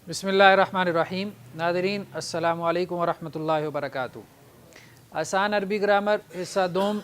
بسم اللہ الرحمن الرحیم۔ ناظرین السلام علیکم ورحمۃ اللہ وبرکاتہ۔ آسان عربی گرامر حصہ دوم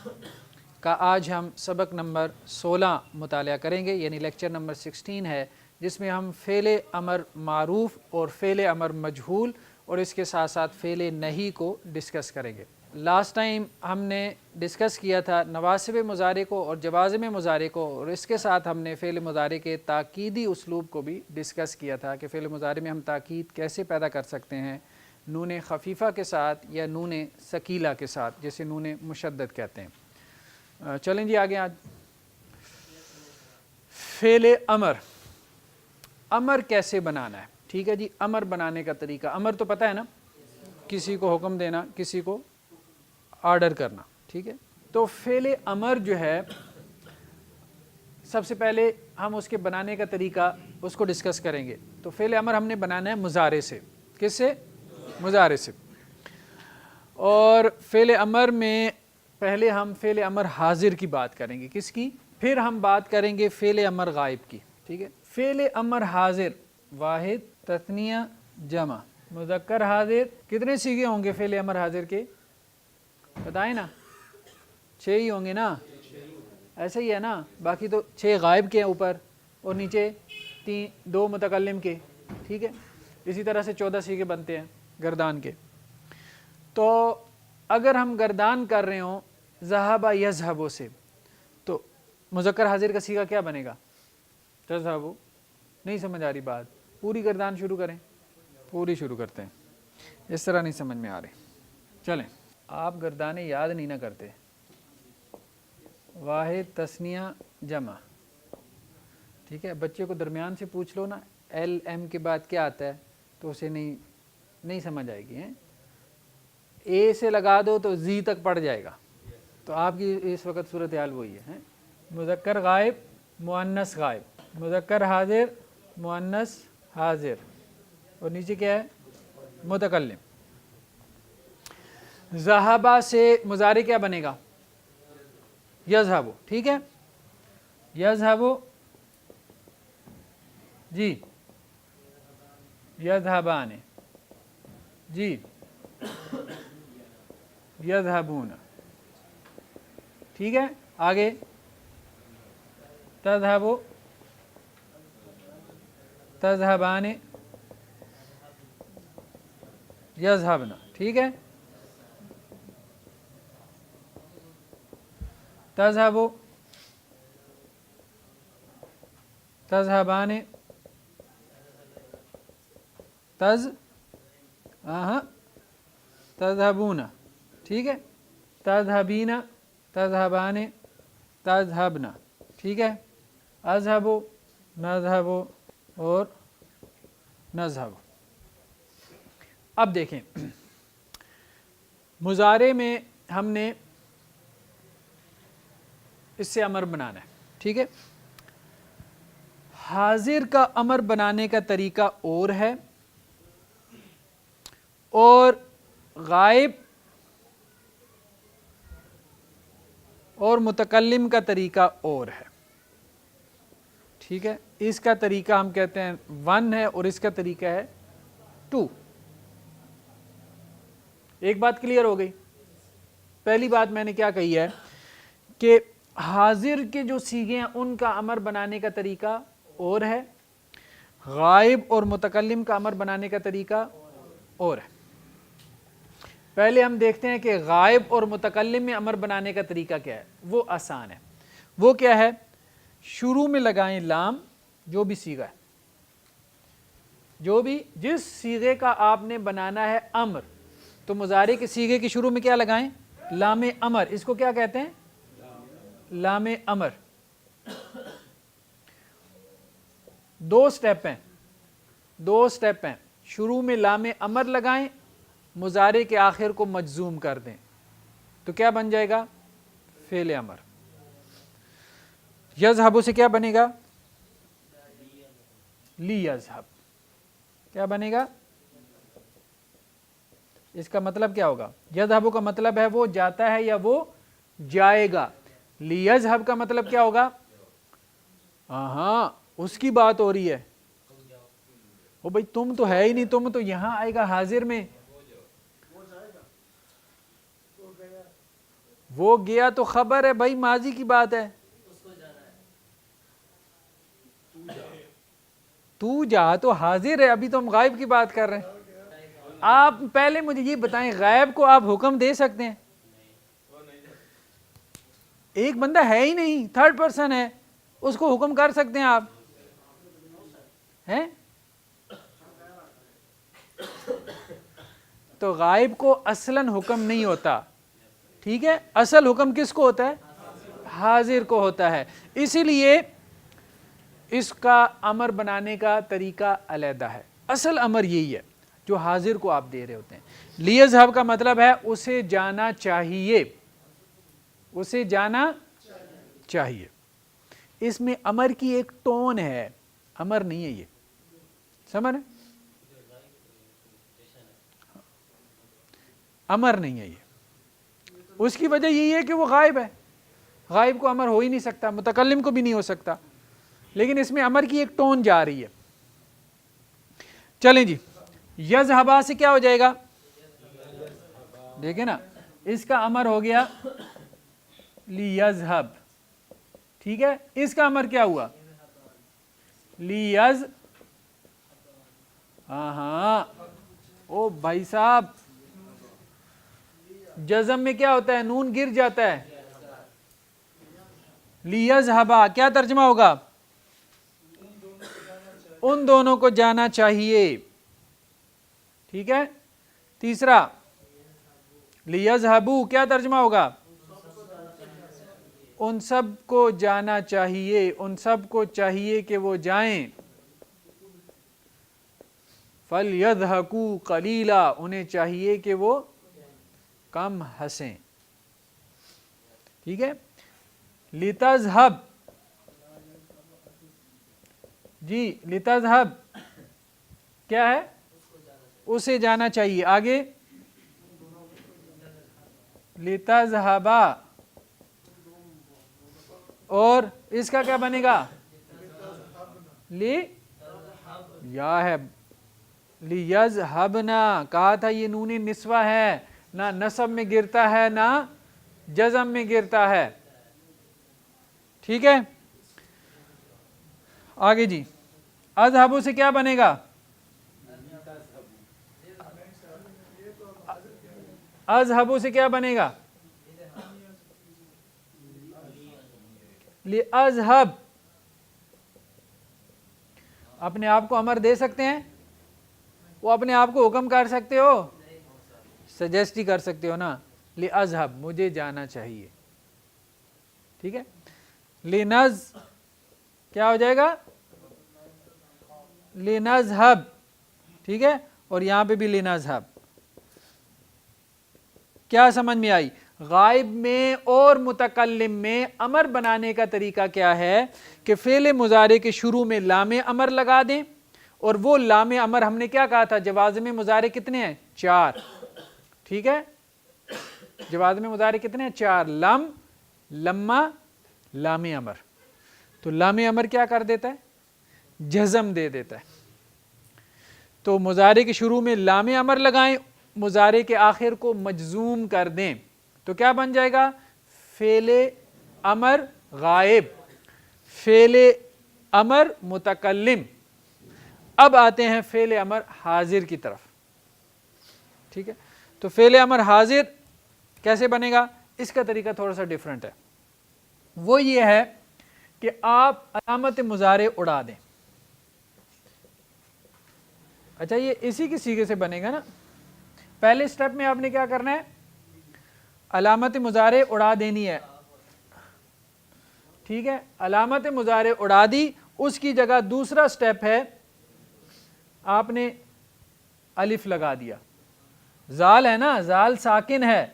کا آج ہم سبق نمبر 16 مطالعہ کریں گے، یعنی لیکچر نمبر 16 ہے، جس میں ہم فعل امر معروف اور فعل امر مجہول اور اس کے ساتھ ساتھ فعل نہی کو ڈسکس کریں گے۔ لاسٹ ٹائم ہم نے ڈسکس کیا تھا نواسب مضارع کو اور جوازم مضارع کو، اور اس کے ساتھ ہم نے فعل مضارع کے تاکیدی اسلوب کو بھی ڈسکس کیا تھا کہ فعل مضارع میں ہم تاکید کیسے پیدا کر سکتے ہیں، نون خفیفہ کے ساتھ یا نون ثقیلہ کے ساتھ، جسے نون مشدد کہتے ہیں۔ چلیں جی آگے۔ آج فعل امر، امر کیسے بنانا ہے؟ ٹھیک ہے جی، امر بنانے کا طریقہ۔ امر تو پتہ ہے نا، کسی کو حکم دینا، کسی کو آرڈر کرنا، ٹھیک ہے۔ تو فعل امر جو ہے، سب سے پہلے ہم اس کے بنانے کا طریقہ اس کو ڈسکس کریں گے۔ تو فعل امر ہم نے بنانا ہے مضارع سے۔ کس سے؟ مضارع سے۔ اور فعل امر میں پہلے ہم فعل امر حاضر کی بات کریں گے۔ کس کی؟ پھر ہم بات کریں گے فعل امر غائب کی، ٹھیک ہے۔ فعل امر حاضر، واحد، تثنیہ، جمع، مذکر حاضر۔ کتنے صیغے ہوں گے فعل امر حاضر کے؟ بتائیں نا، 6 ہی ہوں گے نا، ایسے ہی ہے نا، باقی تو 6 غائب کے اوپر اور نیچے 2 متکلم کے، ٹھیک ہے۔ اسی طرح سے 14 صیغے بنتے ہیں گردان کے۔ تو اگر ہم گردان کر رہے ہوں ذہب یذہب سے، تو مذکر حاضر کا صیغہ کیا بنے گا؟ تذہب۔ نہیں سمجھ آ رہی بات؟ پوری گردان شروع کریں، پوری شروع کرتے ہیں، اس طرح نہیں سمجھ میں آ رہی۔ چلیں، آپ گردانے یاد نہیں نہ کرتے۔ واحد، تثنیہ، جمع، ٹھیک ہے۔ بچے کو درمیان سے پوچھ لو نا ایل ایم کے بعد کیا آتا ہے، تو اسے نہیں سمجھ آئے گی۔ اے سے لگا دو تو زی تک پڑ جائے گا۔ تو آپ کی اس وقت صورتحال وہی ہے۔ مذکر غائب، مؤنث غائب، مذکر حاضر، مؤنث حاضر، اور نیچے کیا ہے؟ متکلم۔ ذہبہ سے مضارع کیا بنے گا؟ یذہب، ٹھیک ہے۔ یذہب، جی، یذہبان، جی، یذہبون، ٹھیک ہے۔ آگے تذہب، تذہبان، یذہبن، ٹھیک ہے۔ تذہب، تذہبان، تذہبون، ٹھیک ہے۔ تذہبین، تذہبان، تذہبن، ٹھیک ہے۔ اذہب، نذہب اور نذہب۔ اب دیکھیں، مضارع میں ہم نے اس سے امر بنانا ہے، ٹھیک ہے۔ حاضر کا امر بنانے کا طریقہ اور ہے، اور غائب اور متکلم کا طریقہ اور ہے، ٹھیک ہے۔ اس کا طریقہ ہم کہتے ہیں 1 ہے اور اس کا طریقہ ہے 2۔ ایک بات کلیئر ہو گئی؟ پہلی بات میں نے کیا کہی ہے کہ حاضر کے جو صیغے ہیں ان کا امر بنانے کا طریقہ اور ہے، غائب اور متکلم کا امر بنانے کا طریقہ اور ہے۔ پہلے ہم دیکھتے ہیں کہ غائب اور متکلم میں امر بنانے کا طریقہ کیا ہے۔ وہ آسان ہے۔ وہ کیا ہے؟ شروع میں لگائیں لام، جو بھی صیغہ ہے، جو بھی جس صیغے کا آپ نے بنانا ہے امر، تو مضارع کے صیغے کی شروع میں کیا لگائیں؟ لام امر۔ اس کو کیا کہتے ہیں؟ لام امر۔ 2 سٹیپ ہیں، 2 سٹیپ ہیں۔ شروع میں لام امر لگائیں، مضارع کے آخر کو مجزوم کر دیں، تو کیا بن جائے گا؟ فعل امر۔ یذہب سے کیا بنے گا؟ لی یذہب۔ کیا بنے گا؟ اس کا مطلب کیا ہوگا؟ یذہب کا مطلب ہے وہ جاتا ہے یا وہ جائے گا۔ لی یذہب کا مطلب کیا ہوگا؟ ہاں، اس کی بات ہو رہی ہے۔ وہ بھائی تم تو ہے ہی نہیں, تم تو یہاں آئے گا حاضر میں. وہ گیا تو خبر ہے بھائی, ماضی کی بات ہے. تو جا تو حاضر ہے, ابھی تو ہم غائب کی بات کر رہے ہیں. آپ پہلے مجھے یہ بتائیں, غائب کو آپ حکم دے سکتے ہیں؟ ایک بندہ ہے ہی نہیں, تھرڈ پرسن ہے, اس کو حکم کر سکتے ہیں آپ ہیں؟ تو غائب کو اصلاً حکم نہیں ہوتا, ٹھیک ہے. اصل حکم کس کو ہوتا ہے؟ حاضر کو ہوتا ہے. اسی لیے اس کا امر بنانے کا طریقہ علیحدہ ہے. اصل امر یہی ہے جو حاضر کو آپ دے رہے ہوتے ہیں. لیذهب کا مطلب ہے اسے جانا چاہیے, اسے جانا چاہیے. اس میں امر کی ایک ٹون ہے, امر نہیں ہے یہ, سمجھ رہے؟ امر نہیں ہے یہ. اس کی وجہ یہی ہے کہ وہ غائب ہے, غائب کو امر ہو ہی نہیں سکتا, متکلم کو بھی نہیں ہو سکتا, لیکن اس میں امر کی ایک ٹون جا رہی ہے. چلیں جی, یذهبا سے کیا ہو جائے گا؟ دیکھیں نا, اس کا امر ہو گیا لیذهب, ٹھیک ہے. اس کا امر کیا ہوا؟ ہاں او بھائی صاحب, جزم میں کیا ہوتا ہے؟ نون گر جاتا ہے. لیذهبا کیا ترجمہ ہوگا؟ ان دونوں کو جانا چاہیے, ٹھیک ہے. تیسرا لیذهبوا کیا ترجمہ ہوگا؟ ان سب کو جانا چاہیے, ان سب کو چاہیے کہ وہ جائیں. فَلْيَضْحَكُوا قَلِيلًا انہیں چاہیے کہ وہ کم ہنسیں, ٹھیک ہے. لِتَذْهَبْ جی, لِتَذْهَبْ کیا ہے؟ اسے جانا چاہیے. آگے لِتَذْهَبَا, اور اس کا کیا بنے گا؟ یا ہے لیذهبنا, کہا تھا یہ نون نسوہ ہے, نہ نصب میں گرتا ہے نہ جزم میں گرتا ہے, ٹھیک ہے. آگے جی, اذهبوا سے کیا بنے گا؟ اذهبوا سے کیا بنے گا؟ لیذهب. اپنے آپ کو امر دے سکتے ہیں؟ وہ اپنے آپ کو حکم کر سکتے ہو؟ سجیسٹ ہی کر سکتے ہو نا, لیذهب مجھے جانا چاہیے, ٹھیک ہے. لنز کیا ہو جائے گا؟ لنذهب, ٹھیک ہے. اور یہاں پہ بھی لنذهب. کیا سمجھ میں آئی؟ غائب میں اور متکلم میں امر بنانے کا طریقہ کیا ہے کہ فعل مضارع کے شروع میں لام امر لگا دیں, اور وہ لام امر ہم نے کیا کہا تھا؟ جوازم مضارع کتنے ہیں؟ 4, ٹھیک ہے. جوازم مضارع کتنے ہیں؟ 4, لم, لما, لام امر. تو لام امر کیا کر دیتا ہے؟ جزم دے دیتا ہے. تو مضارع کے شروع میں لام امر لگائیں, مضارع کے آخر کو مجزوم کر دیں, تو کیا بن جائے گا؟ فعل امر غائب, فعل امر متکلم. اب آتے ہیں فعل امر حاضر کی طرف, ٹھیک ہے. تو فعل امر حاضر کیسے بنے گا؟ اس کا طریقہ تھوڑا سا ڈیفرنٹ ہے. وہ یہ ہے کہ آپ علامت مضارع اڑا دیں. اچھا, یہ اسی کی سیغے سے بنے گا نا. پہلے سٹیپ میں آپ نے کیا کرنا ہے؟ علامت مضارع اڑا دینی ہے, ٹھیک ہے. علامت مضارع اڑا دی, اس کی جگہ دوسرا سٹیپ ہے, آپ نے الف لگا دیا. زال ہے نا, زال ساکن ہے,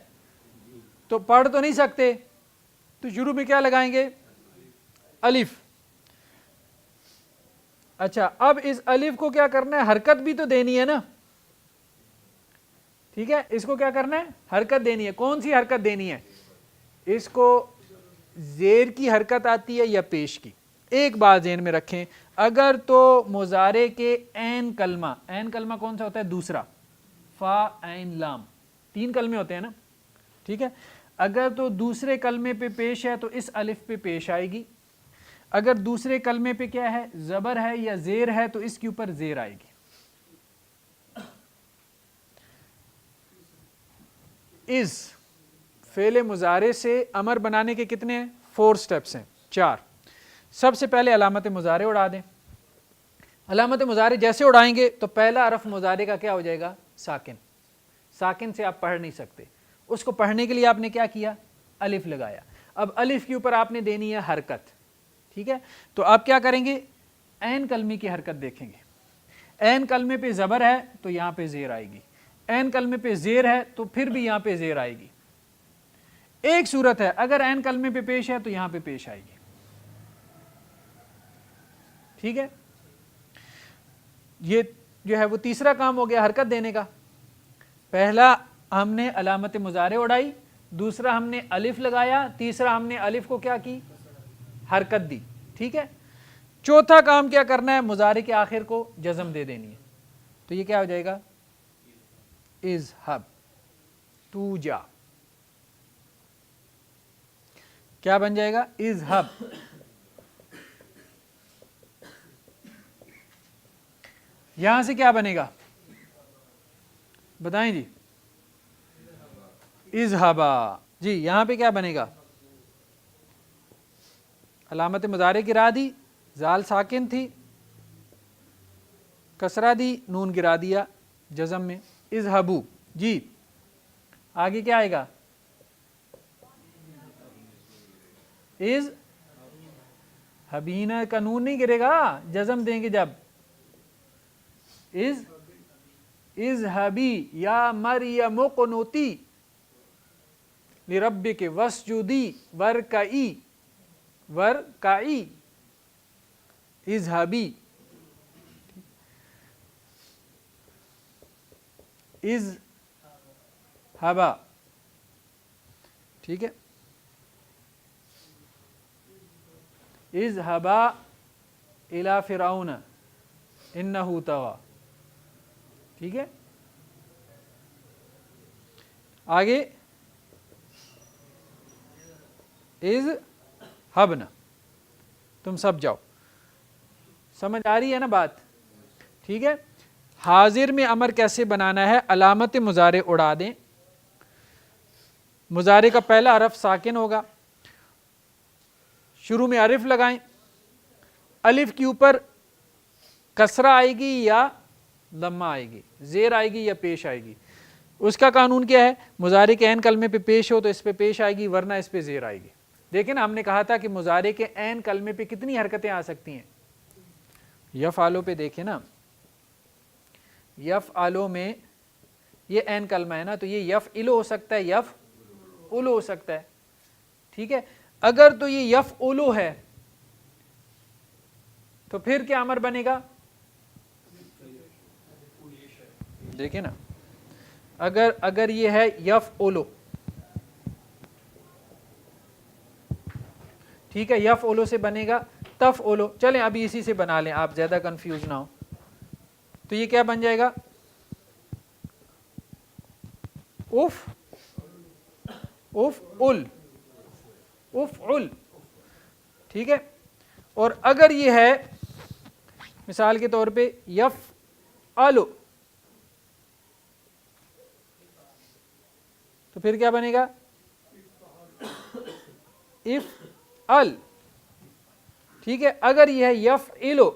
تو پڑھ تو نہیں سکتے, تو شروع میں کیا لگائیں گے؟ الف. اچھا, اب اس الف کو کیا کرنا ہے؟ حرکت بھی تو دینی ہے نا, ٹھیک ہے. اس کو کیا کرنا ہے؟ حرکت دینی ہے. کون سی حرکت دینی ہے؟ اس کو زیر کی حرکت آتی ہے یا پیش کی؟ ایک بات ذہن میں رکھیں، اگر تو مضارع کے عین کلمہ کون سا ہوتا ہے؟ دوسرا، فا عین لام، 3 کلمے ہوتے ہیں نا، ٹھیک ہے، اگر تو دوسرے کلمے پہ پیش ہے تو اس الف پہ پیش آئے گی، اگر دوسرے کلمے پہ کیا ہے؟ زبر ہے یا زیر ہے تو اس کے اوپر زیر آئے گی۔ از فعل مضارع سے امر بنانے کے کتنے ہیں؟ 4 سٹیپس ہیں، 4۔ سب سے پہلے علامت مضارع اڑا دیں۔ علامت مضارع جیسے اڑائیں گے تو پہلا حرف مضارع کا کیا ہو جائے گا؟ ساکن۔ ساکن سے آپ پڑھ نہیں سکتے، اس کو پڑھنے کے لیے آپ نے کیا کیا؟ الف لگایا۔ اب الف کے اوپر آپ نے دینی ہے حرکت، ٹھیک ہے، تو آپ کیا کریں گے؟ عین کلمے کی حرکت دیکھیں گے۔ عین کلمے پہ زبر ہے تو یہاں پہ زیر آئے گی، عین کلمے پہ زیر ہے تو پھر بھی یہاں پہ زیر آئے گی۔ ایک صورت ہے اگر عین کلمے پہ پیش ہے تو یہاں پہ پیش آئے گی، ٹھیک ہے۔ یہ جو ہے وہ تیسرا کام ہو گیا حرکت دینے کا۔ پہلا ہم نے علامت مضارع اڑائی، دوسرا ہم نے الف لگایا، تیسرا ہم نے الف کو کیا کی؟ حرکت دی، ٹھیک ہے۔ چوتھا کام کیا کرنا ہے؟ مضارع کے آخر کو جزم دے دینی ہے، تو یہ کیا ہو جائے گا؟ اذهب، تو جا، کیا بن جائے گا؟ اذهب۔ یہاں سے کیا بنے گا؟ بتائیں جی، اذهبا، جی یہاں پہ کیا بنے گا؟ علامت مضارع گرا دی، زال ساکن تھی، کسرہ دی، نون گرا دیا جزم میں، اذهبو، جی آگے کیا آئے گا؟ از حبینہ کا نون نہیں گرے گا، جزم دیں گے جب، اذهبی یا مریم قنوتی لربک واسجدی ورکعی، ورکعی، اذهبی، اذهبا، ٹھیک ہے، اذهبا الی فرعون انہ طغی، ٹھیک ہے۔ آگے اذهبنا، تم سب جاؤ، سمجھ آ رہی ہے نا بات؟ ٹھیک ہے۔ حاضر میں امر کیسے بنانا ہے؟ علامت مضارع اڑا دیں، مضارع کا پہلا حرف ساکن ہوگا، شروع میں الف لگائیں، الف کے اوپر کسرہ آئے گی یا ضمہ آئے گی، زیر آئے گی یا پیش آئے گی۔ اس کا قانون کیا ہے؟ مضارع کے عین کلمے پہ پیش ہو تو اس پہ پیش آئے گی، ورنہ اس پہ زیر آئے گی۔ دیکھیں نا، ہم نے کہا تھا کہ مضارع کے عین کلمے پہ کتنی حرکتیں آ سکتی ہیں؟ یفعلو پہ دیکھیں نا، یفعلو میں یہ عین کلمہ ہے نا، تو یہ یفعلو ہو سکتا ہے، یفعلو ہو سکتا ہے، ٹھیک ہے۔ اگر تو یہ یفعلو ہے تو پھر کیا امر بنے گا؟ دیکھیں نا، اگر یہ ہے یفعلو، ٹھیک ہے، یفعلو سے بنے گا تفعلو، چلیں ابھی اسی سے بنا لیں، آپ زیادہ کنفیوز نہ ہو، تو یہ کیا بن جائے گا؟ اف افعل، افعل، ٹھیک ہے۔ اور اگر یہ ہے مثال کے طور پہ یفعلو، تو پھر کیا بنے گا؟ افعل، ٹھیک ہے۔ اگر یہ ہے یفعلو،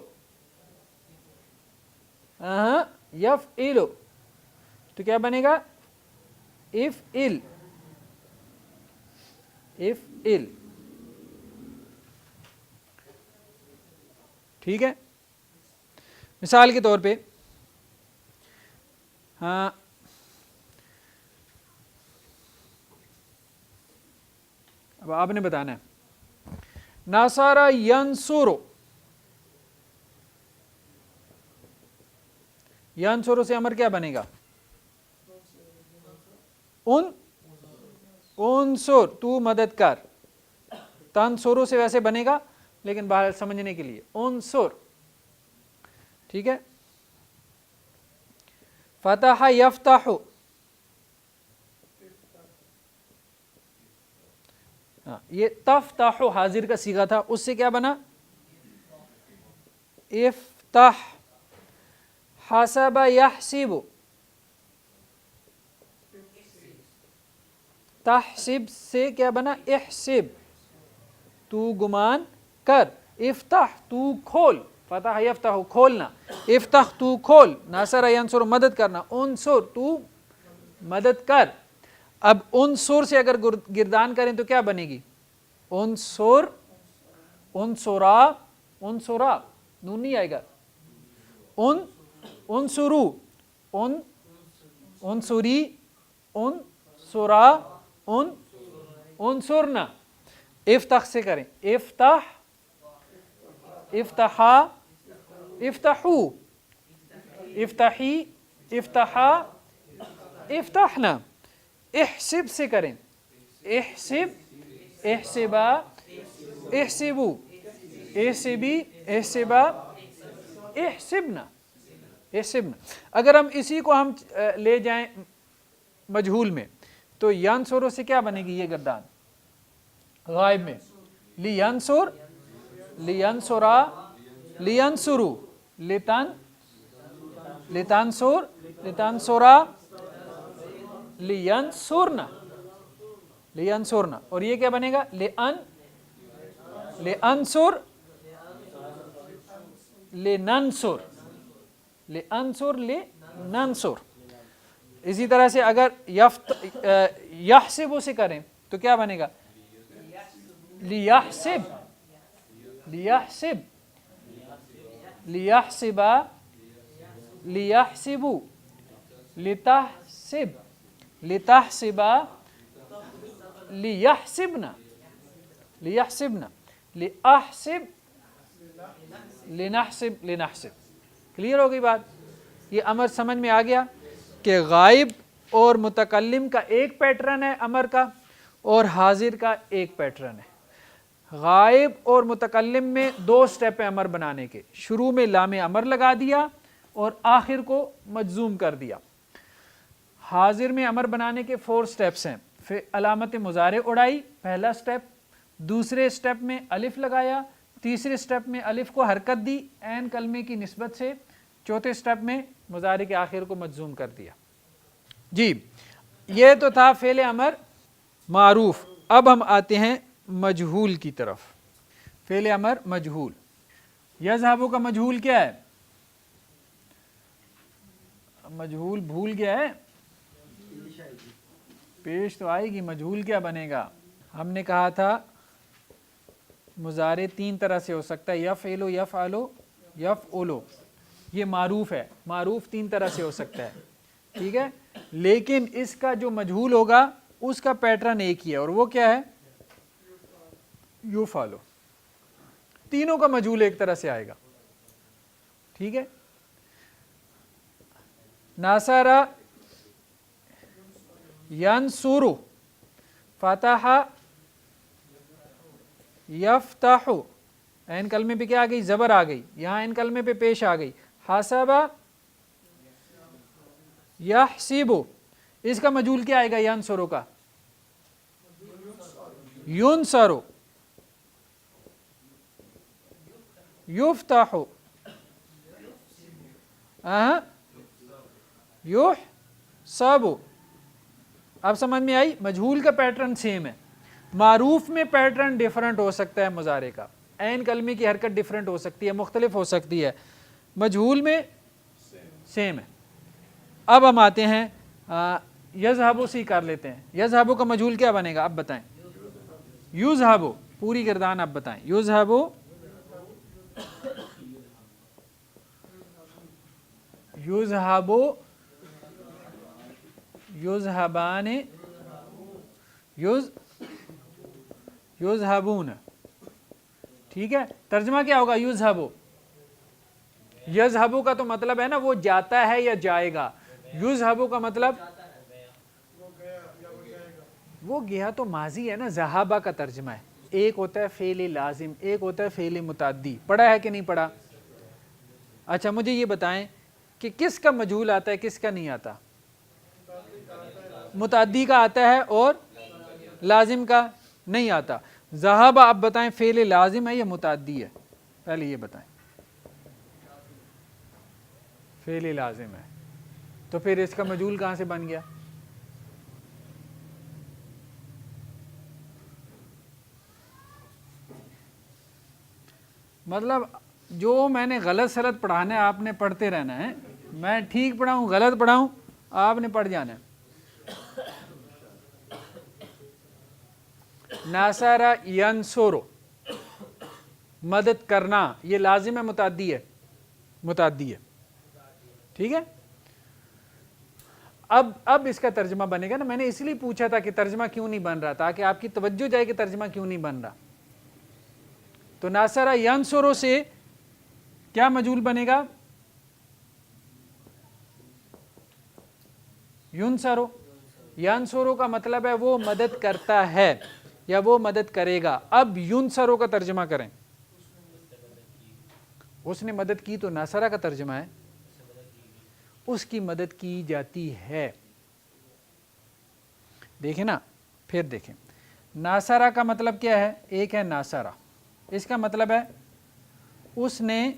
یفعلو، تو کیا بنے گا؟ افعل، افعل، ٹھیک ہے۔ مثال کے طور پہ ہاں، اب آپ نے بتانا ہے، ناصارہ ینصرو، ینصرو سے امر کیا بنے گا؟ انصر، تو مدد کر، تنصرو سے ویسے بنے گا لیکن باہر سمجھنے کے لیے انصر. ٹھیک ہے. فتح یفتح, یہ تفتح حاضر کا صیغہ تھا, اس سے کیا بنا افتح. حسب یحسب, تحسب سے کیا بنا احسب, تو گمان کر. افتح تو کھول, فتح یفتح کھولنا, افتح تو کھول, ناصر ینصر مدد کرنا, انصر تو مدد کر. اب انصر سے اگر گردان کریں تو کیا بنے گی انصر, انصرا, انصرا نون نہیں آئے گا, انصرو, انصری, انصرا, انصرنا. افتح سے کریں افتح, افتحا, افتحو, افتحی, افتحا, افتحنا. احسب سے کریں احسب, احسبا, احسبو, احسبی, احسبا, احسبنا, احسبنا. اگر ہم اسی کو ہم لے جائیں مجہول میں تو ینصرو سے کیا بنے گی یہ گردان غائب میں, لینصر, لینصرا, لینصرو, لتنصر, لتنصرا, لینصرنا, لینصرنا. اور یہ کیا بنے گا لانصر, لننصر, لانصر, لننصر. اسی طرح سے اگر یحسب سے کریں تو کیا بنے گا لیحسب, لیحسب, لیحسبا, لیحسبو, لتحسب, لتحسبا, لیحسبنا, لیحسبنا, لیحسب, لنحسب, لنحسب. کلیئر ہو گئی بات. یہ امر سمجھ میں آ گیا کہ غائب اور متکلم کا ایک پیٹرن ہے امر کا, اور حاضر کا ایک پیٹرن ہے. غائب اور متکلم میں دو سٹیپ ہیں امر بنانے کے, شروع میں لام امر لگا دیا اور آخر کو مجزوم کر دیا. حاضر میں امر بنانے کے 4 سٹیپس ہیں. پھر علامت مضارع اڑائی پہلا سٹیپ, دوسرے سٹیپ میں الف لگایا, تیسرے سٹیپ میں الف کو حرکت دی عین کلمے کی نسبت سے, چوتھے سٹیپ میں مضارع کے آخر کو مجزوم کر دیا. جی یہ تو تھا فعل امر معروف. اب ہم آتے ہیں مجہول کی طرف. فعل امر مجہول. یذهب کا مجہول کیا ہے, مجہول بھول گیا ہے, پیش تو آئے گی. مجہول کیا بنے گا, ہم نے کہا تھا مضارع 3 طرح سے ہو سکتا ہے, یفعلو, یفعلو, یفعلو. یہ معروف ہے, معروف 3 طرح سے ہو سکتا ہے. ٹھیک ہے, لیکن اس کا جو مجہول ہوگا اس کا پیٹرن ایک ہی ہے, اور وہ کیا ہے یفعلو. تینوں کا مجہول ایک طرح سے آئے گا. ٹھیک ہے. ناصرہ ینصرو, فتح یفتح, عین کلمے پہ کیا آ گئی زبر آ گئی, یہاں عین کلمے پہ پیش آ گئی. حسب یحسب, اس کا مجہول کیا آئے گا ینصرو کا ینصرو. یفتح, یحسب. اب سمجھ میں آئی. مجہول کا پیٹرن سیم ہے, معروف میں پیٹرن ڈیفرنٹ ہو سکتا ہے مضارع کا, عین کلمے کی حرکت ڈیفرنٹ ہو سکتی ہے, مختلف ہو سکتی ہے. مجہول میں سیم ہے. اب ہم آتے ہیں یذهب سے کر لیتے ہیں. یذهب کا مجہول کیا بنے گا اب بتائیں. یذهب, پوری گردان اب بتائیں. یذهب, یذهب, یذهبان, یذهبون. ٹھیک ہے. ترجمہ کیا ہوگا یذهب. یذهب کا تو مطلب ہے نا وہ جاتا ہے یا جائے گا. یذهب کا مطلب وہ گیا تو ماضی ہے نا, ذہابہ کا ترجمہ ہے. ایک ہوتا ہے فعل لازم، ایک ہوتا ہے فعل متعدی. پڑھا ہے کہ نہیں پڑھا؟ اچھا مجھے یہ بتائیں کہ کس کا مجہول آتا ہے کس کا نہیں آتا؟ متعدی کا آتا ہے اور لازم کا نہیں آتا. ذہب آپ بتائیں فعل لازم ہے یا متعدی ہے؟ پہلے یہ بتائیں. فعل لازم ہے. تو پھر اس کا مجہول کہاں سے بن گیا؟ مطلب جو میں نے غلط سلط پڑھانا ہے آپ نے پڑھتے رہنا ہے. میں ٹھیک پڑھاؤں غلط پڑھاؤں آپ نے پڑھ جانا ہے. ناصرہ ینصرو، مدد کرنا، یہ لازم ہے متعدی ہے؟ متعدی ہے. ٹھیک ہے. اب اس کا ترجمہ بنے گا نا. میں نے اس لیے پوچھا تھا کہ ترجمہ کیوں نہیں بن رہا، تاکہ آپ کی توجہ جائے کہ ترجمہ کیوں نہیں بن رہا. تو ناصرہ ینصرو سے کیا مجہول بنے گا؟ ینصرو. ینصرو کا مطلب ہے وہ مدد کرتا ہے یا وہ مدد کرے گا. اب ینصرو کا ترجمہ کریں. اس نے مدد کی تو ناصرہ کا ترجمہ ہے اس کی مدد کی جاتی ہے. دیکھیں نا پھر دیکھیں. ناصرہ کا مطلب کیا ہے؟ ایک ہے ناصرہ، اس کا مطلب ہے اس نے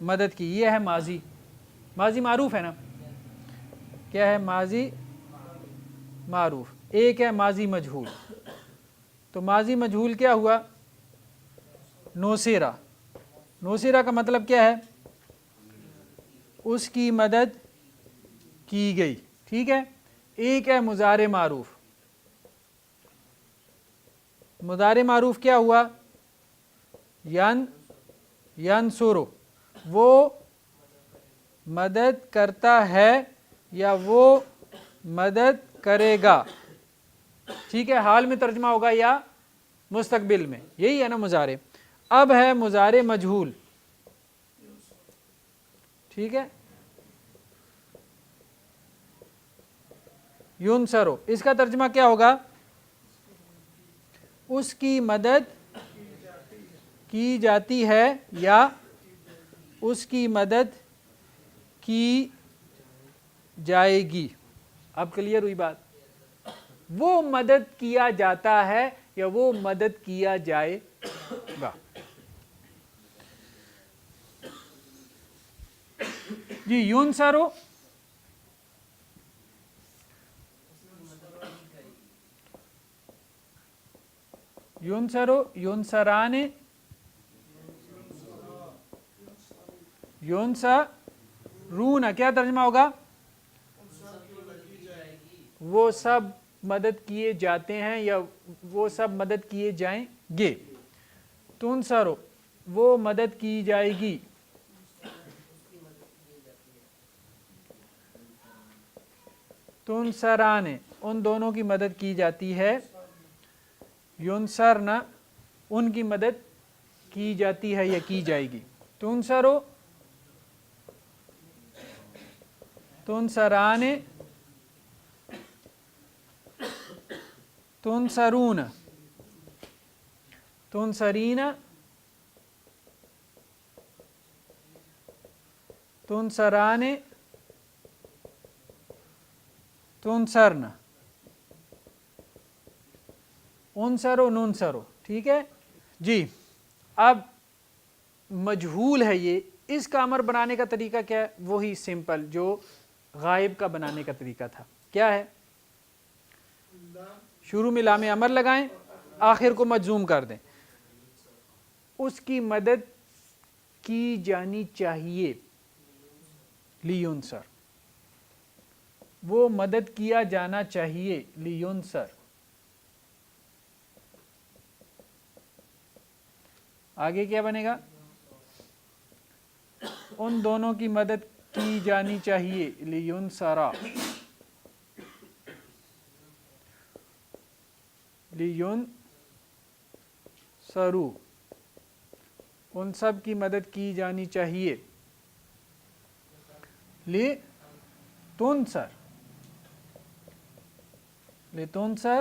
مدد کی. یہ ہے ماضی. ماضی معروف ہے نا. کیا ہے؟ ماضی معروف. ایک ہے ماضی مجہول. تو ماضی مجہول کیا ہوا؟ نوسیرا. نوسیرا کا مطلب کیا ہے؟ اس کی مدد کی گئی. ٹھیک ہے. ایک ہے مضارع معروف. مضارع معروف کیا ہوا؟ ینصرو. وہ مدد کرتا ہے یا وہ مدد کرے گا. ٹھیک ہے. حال میں ترجمہ ہوگا یا مستقبل میں. یہی ہے نا مضارع. اب ہے مضارع مجہول. ٹھیک ہے. ینصرو اس کا ترجمہ کیا ہوگا؟ اس کی مدد کی جاتی ہے یا اس کی مدد کی جائے گی. اب کلیئر ہوئی بات؟ وہ مدد کیا جاتا ہے یا وہ مدد کیا جائے گا. جی ینصرو ینصرو ینصران ینصرون کیا ترجمہ ہوگا؟ وہ سب مدد کیے جاتے ہیں یا وہ سب مدد کیے جائیں گے. تنصرو وہ مدد کی جائے گی. تنصران ان دونوں کی مدد کی جاتی ہے. ینصرن ان کی مدد کی جاتی ہے یا کی جائے گی. تنصرو تنصران تنصرون تنصرین تنصران تنصرن انصرو ننصرو. ٹھیک ہے جی. اب مجہول ہے یہ. اس کا امر بنانے کا طریقہ کیا ہے؟ وہی سمپل جو غائب کا بنانے کا طریقہ تھا. کیا ہے؟ شروع میں لام امر لگائیں آخر کو مجزوم کر دیں. اس کی مدد کی جانی چاہیے. لیونصر وہ مدد کیا جانا چاہیے. لیونصر. آگے کیا بنے گا؟ ان دونوں کی مدد کی جانی چاہیے. لیونصرا لیونصرو ان سب کی مدد کی جانی چاہیے. لتنصر لتنصر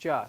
4,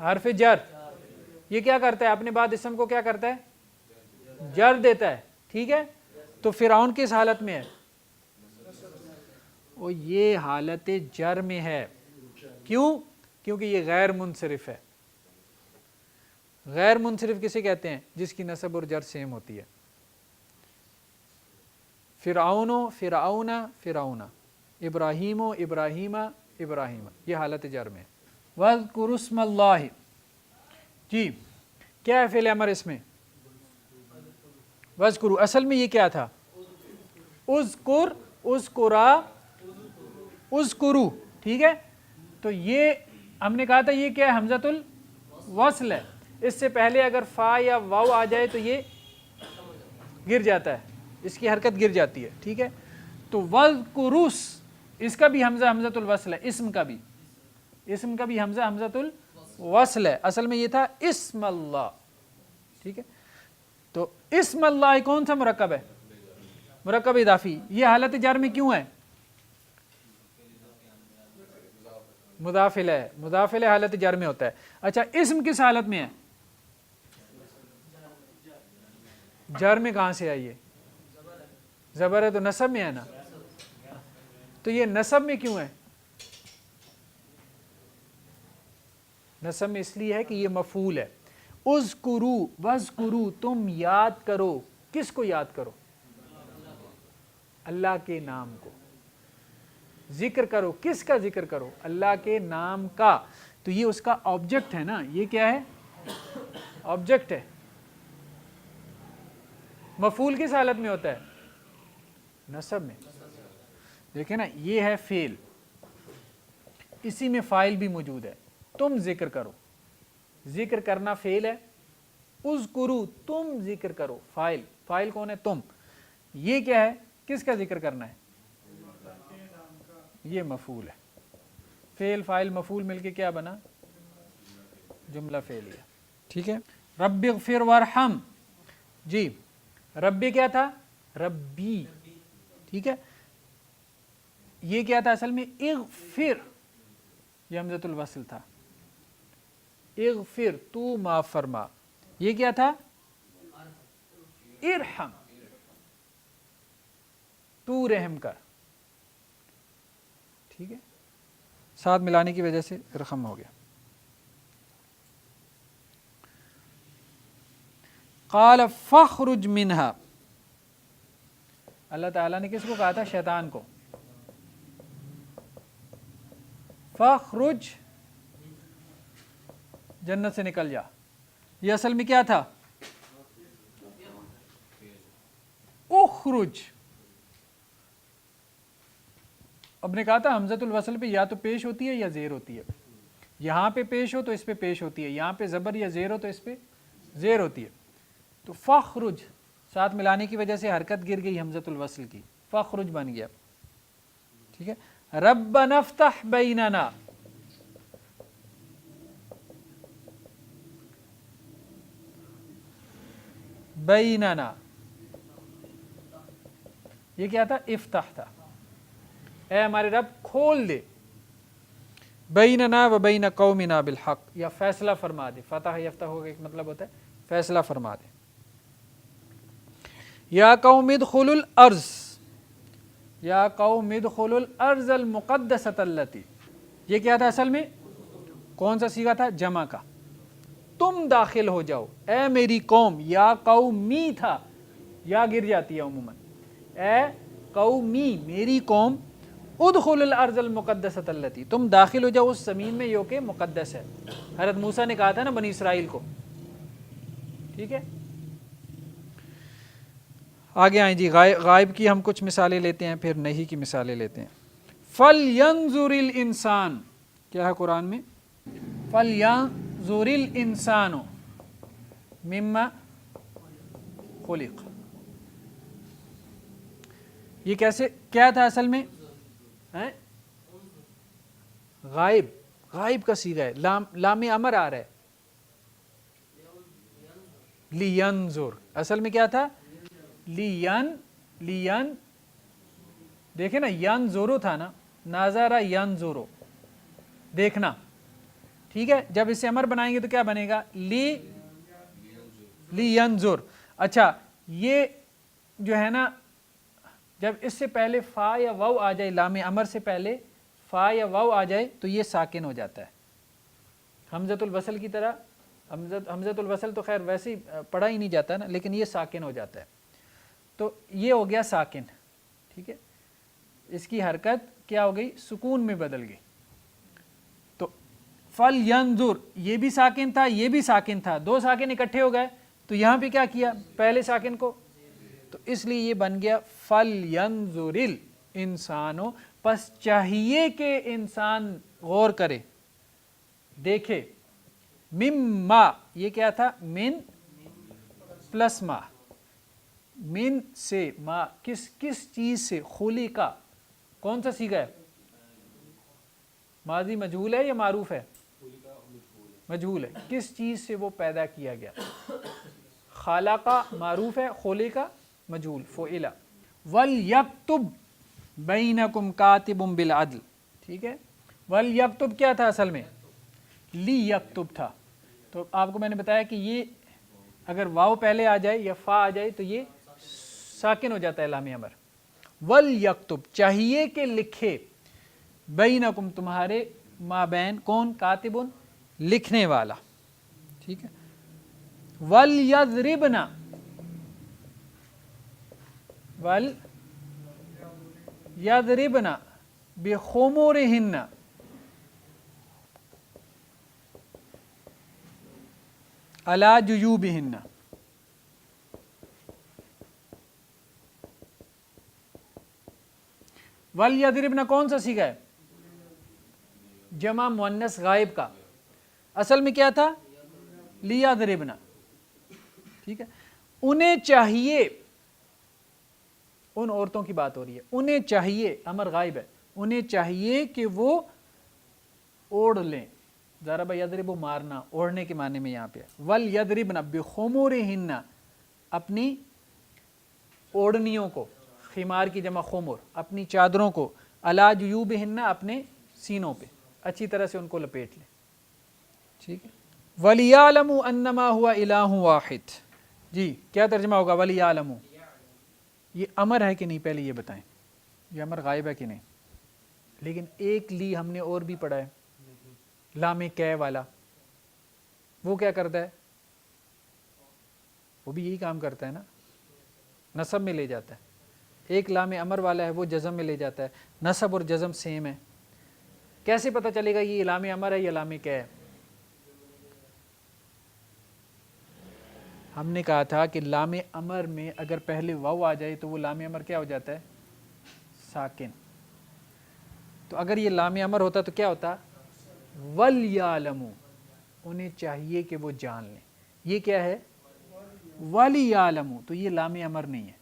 حرف جر، یہ کیا کرتا ہے اپنے بعد اسم کو کیا کرتا ہے؟ جر دیتا ہے، ٹھیک ہے. تو فرعون کس حالت میں ہے؟ وہ یہ حالت جر میں ہے. کیوں؟ کیونکہ یہ غیر منصرف ہے. غیر منصرف کسے کہتے ہیں؟ جس کی نسب اور جر سیم ہوتی ہے. فرعون فرعون فرعون، ابراہیم ابراہیم ابراہیم، یہ حالت جر میں. وَاذْكُرُوا اسْمَ اللَّهِ، جی کیا ہے فعل امر اس میں؟ وَاذْكُرُوا، اصل میں یہ کیا تھا؟ اذکر، اذکرا، اذکرو، ٹھیک ہے. تو یہ ہم نے کہا تھا یہ کیا ہے؟ حمزۃ الوصل ہے. اس سے پہلے اگر فا یا واو آ جائے تو یہ گر جاتا ہے، اس کی حرکت گر جاتی ہے، ٹھیک ہے. تو وَاذْكُرُوا، اس کا بھی حمزہ حمزۃ الوصل ہے، اسم کا بھی حمزہ حمزۃ الوصل ہے. اصل میں یہ تھا اسم اللہ، ٹھیک ہے. تو اسم اللہ کون سا مرکب ہے؟ مرکب اضافی. یہ حالت جر میں کیوں ہے؟ مضافل ہے، مضافل حالت جر میں ہوتا ہے. اچھا اسم کس حالت میں ہے؟ جر میں کہاں سے آئی ہے؟ زبر ہے تو نصب میں ہے نا. تو یہ نصب میں کیوں ہے؟ نصب میں اس لیے ہے کہ یہ مفعول ہے. اذکروا واذکروا، تم یاد کرو. کس کو یاد کرو؟ اللہ کے نام کو. ذکر کرو، کس کا ذکر کرو؟ اللہ کے نام کا. تو یہ اس کا آبجیکٹ ہے نا. یہ کیا ہے؟ آبجیکٹ ہے. مفعول کس حالت میں ہوتا ہے؟ نصب میں. دیکھیں نا، یہ ہے فعل، اسی میں فاعل بھی موجود ہے. تم ذکر کرو، ذکر کرنا فعل ہے. اذکروا، تم ذکر کرو، فاعل. فاعل کون ہے؟ تم. یہ کیا ہے؟ کس کا ذکر کرنا ہے؟ یہ مفعول ہے. فعل فاعل مفعول مل کے کیا بنا؟ جملہ فعلیہ، ٹھیک ہے. رب اغفر وارحم، جی ربی کیا تھا؟ ربی، ٹھیک ہے. یہ کیا تھا اصل میں؟ اغفر، یہ حمزۃ الوصل تھا. اغفر، تو معاف فرما. یہ کیا تھا؟ ارحم، تو رحم کر، ٹھیک ہے. ساتھ ملانے کی وجہ سے رحم ہو گیا. قال فاخرج منها، اللہ تعالیٰ نے کس کو کہا تھا؟ شیطان کو. فاخرج، جنت سے نکل جا. یہ اصل میں کیا تھا؟ اخرج. اب نے کہا تھا حمزۃ الوصل پہ یا تو پیش ہوتی ہے یا زیر ہوتی ہے. یہاں پہ پیش ہو تو اس پہ پیش ہوتی ہے، یہاں پہ زبر یا زیر ہو تو اس پہ زیر ہوتی ہے. تو فاخرج ساتھ ملانے کی وجہ سے حرکت گر گئی حمزۃ الوصل کی، فاخرج بن گیا، ٹھیک ہے. ربنا افتح بیننا، بیننا یہ کیا تھا؟ افتح تھا. اے ہمارے رب کھول دے. بیننا و بین قومنا بالحق، یا فیصلہ فرما دے. فتح یفتح ہو ایک مطلب ہوتا ہے فیصلہ فرما دے. یا قوم ادخلوا الارض، یا قوم ادخلوا الارض المقدسۃ التی، یہ کیا تھا اصل میں؟ کون سا صیغہ تھا؟ جمع کا. تم داخل ہو جاؤ، اے میری قوم. یا قومی تھا، یا گر جاتی ہے عموماً. اے قومی، میری قوم. ادخلوا الارض المقدسۃ التی، تم داخل ہو جاؤ اس زمین میں جو کہ مقدس ہے. حضرت موسیٰ نے کہا تھا نا بنی اسرائیل کو، ٹھیک ہے. آگے آئیں جی. غائب کی ہم کچھ مثالیں لیتے ہیں، پھر نہیں کی مثالیں لیتے ہیں. فَلْيَنْظُرِ الْإِنسَانُ، کیا ہے قرآن میں؟ فَلْيَنْظُرِ الْإِنسَانُ مِمَّا خُلِقَ. یہ کیسے کیا تھا اصل میں؟ غائب، غائب کا صیغہ ہے. لام امر آ رہا ہے. لِيَنْظُرْ، اصل میں کیا تھا؟ لین، دیکھیں نا، ینظرو تھا نا، ناظرہ ینظرو، دیکھنا. ٹھیک ہے. جب اسے امر بنائیں گے تو کیا بنے گا؟ لینظر. اچھا یہ جو ہے نا جب اس سے پہلے فا یا واو آ جائے، لام امر سے پہلے فا یا واو آ جائے تو یہ ساکن ہو جاتا ہے حمزۃ الوصل کی طرح. حمزۃ الوصل تو خیر ویسے ہی پڑھا ہی نہیں جاتا نا، لیکن یہ ساکن ہو جاتا ہے. تو یہ ہو گیا ساکن. ٹھیک ہے، اس کی حرکت کیا ہو گئی؟ سکون میں بدل گئی. تو فَلْيَنْظُرْ یہ بھی ساکن تھا، یہ بھی ساکن تھا، دو ساکن اکٹھے ہو گئے تو یہاں پہ کیا کیا؟ پہلے ساکن کو، تو اس لیے یہ بن گیا فَلْيَنْظُرِ الْإِنسَانُ. پس چاہیے کہ انسان غور کرے، دیکھے. مما یہ کیا تھا؟ من پلس ما، من سے، ما کس چیز سے؟ خلقا کون سا صیغہ ہے؟ ماضی مجہول ہے یا معروف ہے؟ مجہول ہے. کس چیز سے وہ پیدا کیا گیا؟ خالقہ معروف ہے، خلقا مجہول، فعل. وَلْيَكْتُبْ بَيْنَكُمْ كَاتِبٌ بِالْعَدْلِ. ٹھیک ہے، وَلْيَكْتُبْ کیا تھا اصل میں؟ لِيَكْتُبْ تھا. تو آپ کو میں نے بتایا کہ یہ اگر واو پہلے آ جائے یا فا آ جائے تو یہ ساکن ہو جاتا ہے لام امر. وَلْيَكْتُبْ چاہیے کہ لکھے، بینکم تمہارے مابین، کون؟ کاتبن لکھنے والا. ٹھیک ہے. وَلْيَضْرِبْنَ بِخُمُرِهِنَّ عَلَى جُيُوبِهِنَّ. وَلْيَضْرِبْنَ کون سا صیغہ ہے؟ جمع مؤنث غائب کا. اصل میں کیا تھا؟ لِيَضْرِبْنَ. ٹھیک ہے، انہیں چاہیے، ان عورتوں کی بات ہو رہی ہے، انہیں چاہیے، امر غائب ہے، انہیں چاہیے کہ وہ اوڑھ لیں. ضرب یضرب مارنا، اوڑھنے کے معنی میں یہاں پہ. وَلْيَضْرِبْنَ بِخُمُرِهِنَّ اپنی اوڑھنیوں کو، خمار کی جمع خمر، اپنی چادروں کو، عَلَى جُيُوبِهِنَّ اپنے سینوں پہ، اچھی طرح سے ان کو لپیٹ لیں. ٹھیک ہے. وَلِيَعْلَمُوا أَنَّمَا هُوَ إِلَٰهٌ وَاحِدٌ. جی کیا ترجمہ ہوگا؟ وَلِيَعْلَمُوا یہ امر ہے کہ نہیں؟ پہلے یہ بتائیں، یہ امر غائب ہے کہ نہیں؟ لیکن ایک لی ہم نے اور بھی پڑھا ہے، لام کی والا. وہ کیا کرتا ہے؟ وہ بھی یہی کام کرتا ہے نا، نصب میں لے جاتا ہے. ایک لام امر والا ہے وہ جزم میں لے جاتا ہے. نصب اور جزم سیم ہے. کیسے پتہ چلے گا یہ لام امر ہے یا لام کی ہے؟ ہم نے کہا تھا کہ لام امر میں اگر پہلے واو آ جائے تو وہ لام امر کیا ہو جاتا ہے؟ ساکن. تو اگر یہ لام امر ہوتا تو کیا ہوتا؟ وَلْيَعْلَمُوا انہیں چاہیے کہ وہ جان لیں. یہ کیا ہے؟ وَلِيَعْلَمُوا. تو یہ لام امر نہیں ہے،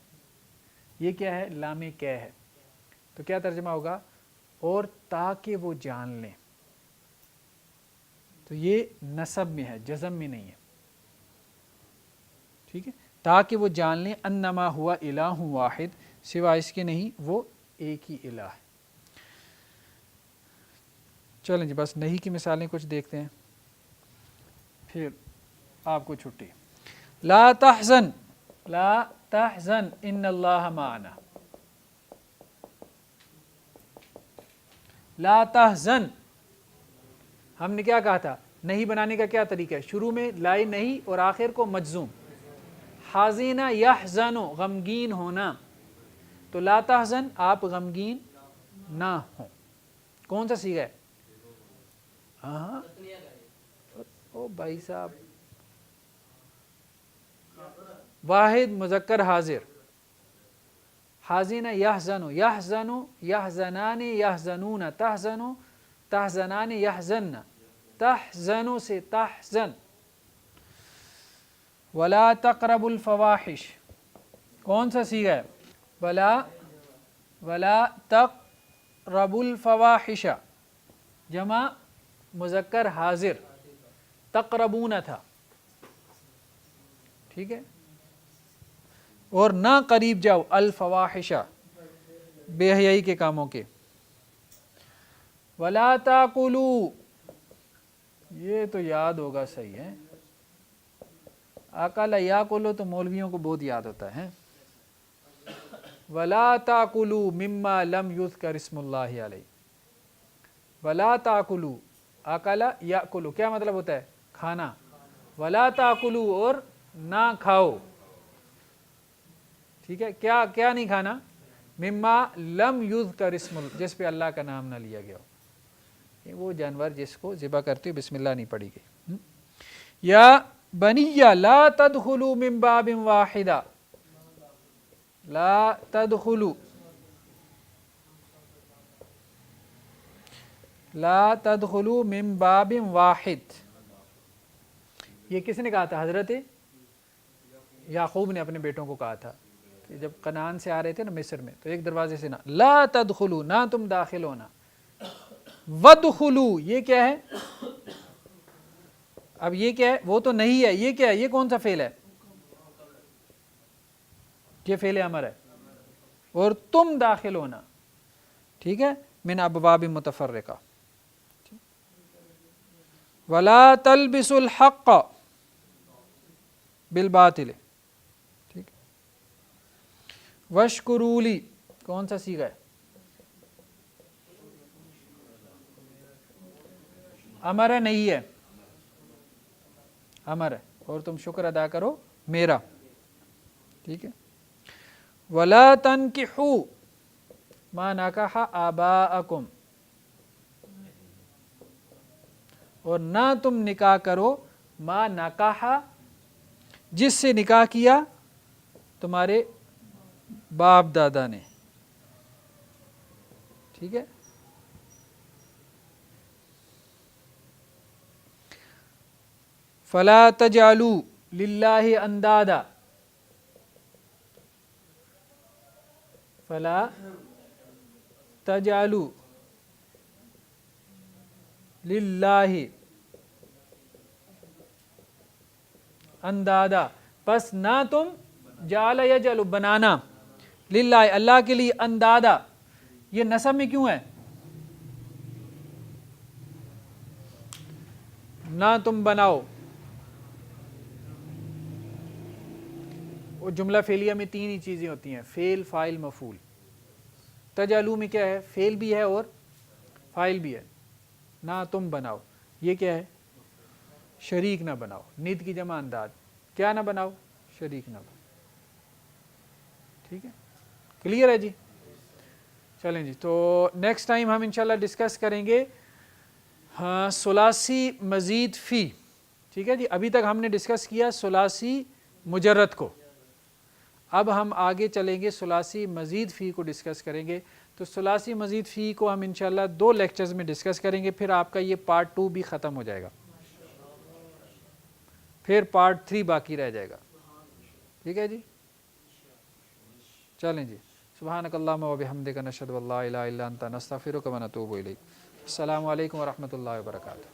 یہ کیا ہے؟ لام کی ہے. تو کیا ترجمہ ہوگا؟ اور تاکہ وہ جان لیں. تو یہ نصب میں ہے، جزم میں نہیں ہے. ٹھیک ہے، تاکہ وہ جان لیں انما ہوا الہ واحد، سوائے اس کے نہیں وہ ایک ہی الہ ہے. چلیں جی بس نہیں کی مثالیں کچھ دیکھتے ہیں پھر آپ کو چھٹی. لا تحزن، لا تحزن ان اللہ معنا. لا تحزن ہم نے کیا کہا تھا؟ نہیں بنانے کا کیا طریقہ ہے؟ شروع میں لائے نہیں اور آخر کو مجزوم. حازینہ یحزن غمگین ہونا، تو لا تحزن آپ غمگین نہ ہوں. کون سا صیغہ ہے؟ ہاں او بھائی صاحب، واحد مذکر حاضر. حازینہ یحزن، یحزن یحزنان یحزنون، تحزن تحزنان یحزن، تحزن سے تحزن. ولا تقربوا الفواحش کون سا صیغہ ہے؟ ولا تقربوا الفواحش جمع مذکر حاضر، تقربون تھا. ٹھیک ہے، اور نہ قریب جاؤ الفواحش بے حیائی کے کاموں کے. ولا تاکلوا یہ تو یاد ہوگا صحیح ہے. اکل یاکلو تو مولویوں کو بہت یاد ہوتا ہے. ولا تاکلوا مما لم یذکر اسم اللہ علیہ. ولا تاکلوا، اکل یاکلو کیا مطلب ہوتا ہے؟ کھانا. ولا تاکلوا اور نہ کھاؤ. ٹھیک ہے، کیا کیا نہیں کھانا؟ مما لم یذکر اسم اللہ، جس پہ اللہ کا نام نہ لیا گیا ہو. وہ جانور جس کو ذبح کرتے بسم اللہ نہیں پڑھی گئی. یا بنی لا تدخلوا من باب واحدہ، لا تدخلوا، لا تدخلوا من باب واحد. یہ کس نے کہا تھا؟ حضرت یعقوب نے اپنے بیٹوں کو کہا تھا کہ جب کنعان سے آ رہے تھے نا مصر میں، تو ایک دروازے سے نہ، لا تدخلوا، نہ تم داخل ہونا. وادخلوا، یہ کیا ہے؟ اب یہ کیا ہے؟ وہ تو نہیں ہے، یہ کیا ہے؟ یہ کون سا فعل ہے؟ یہ فعل امر ہے. اور تم داخل ہونا. ٹھیک ہے، من ابواب متفرقہ. ولا تلبسوا الحق بالباطل. ٹھیک، واشکروا لی، کون سا صیغہ ہے؟ امر ہے، نہیں ہے؟ امر ہے. اور تم شکر ادا کرو میرا. ٹھیک ہے. ولا تنکحوا ما نکح آباءکم، اور نہ تم نکاح کرو ما نکح، جس سے نکاح کیا تمہارے باپ دادا نے. ٹھیک ہے. فلا تجعلوا للہ اندادا، فلا تجعلوا للہ اندادا، پس نہ تم جعل یجعل بنانا، للہ اللہ کے لیے، اندادا. یہ نسب میں کیوں ہے؟ نہ تم بناؤ. وہ جملہ فعلیہ میں تین ہی چیزیں ہوتی ہیں، فعل، فاعل، مفعول. تجعلوا میں کیا ہے؟ فعل بھی ہے اور فاعل بھی ہے. نہ تم بناؤ، یہ کیا ہے؟ شریک نہ بناؤ. ند کی جمع انداد، کیا نہ بناؤ؟ شریک نہ بناؤ. ٹھیک ہے، کلیئر ہے جی؟ چلیں جی، تو نیکسٹ ٹائم ہم انشاءاللہ ڈسکس کریں گے ثلاثی مزید فی. ٹھیک ہے جی، ابھی تک ہم نے ڈسکس کیا ثلاثی مجرد کو، اب ہم آگے چلیں گے ثلاثی مزید فی کو ڈسکس کریں گے. تو ثلاثی مزید فی کو ہم انشاءاللہ 2 لیکچرز میں ڈسکس کریں گے، پھر آپ کا یہ پارٹ 2 بھی ختم ہو جائے گا، پھر پارٹ 3 باقی رہ جائے گا. ٹھیک ہے جی، چلیں جی. سبحانک اللہم و بحمدک، نشہد ان لا الہ الا انت، نستغفرک و نتوب الیک. السلام علیکم ورحمۃ اللہ وبرکاتہ.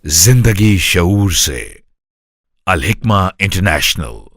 زندگی شعور سے، الحکمہ انٹرنیشنل.